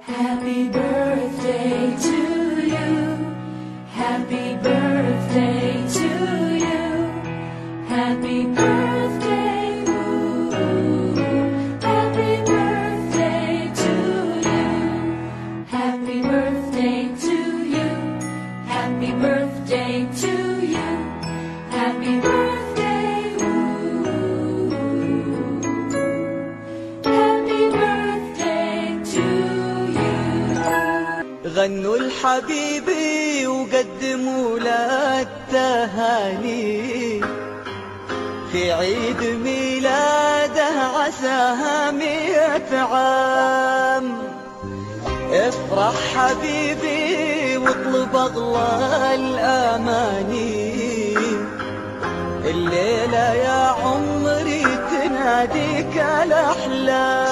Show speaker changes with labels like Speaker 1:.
Speaker 1: Happy birthday to you. Happy birthday to you. Happy birthday, ooh. Happy birthday to you. Happy birthday to you. Happy birthday to you. Happy birthday, ooh. Happy birthday to you.
Speaker 2: غنوا لحبيبي وقدموا له التهاني في عيد ميلاده عساها 100 عام. افرح حبيبي واطلب اغلى الاماني، الليله يا عمري تناديك الاحلام.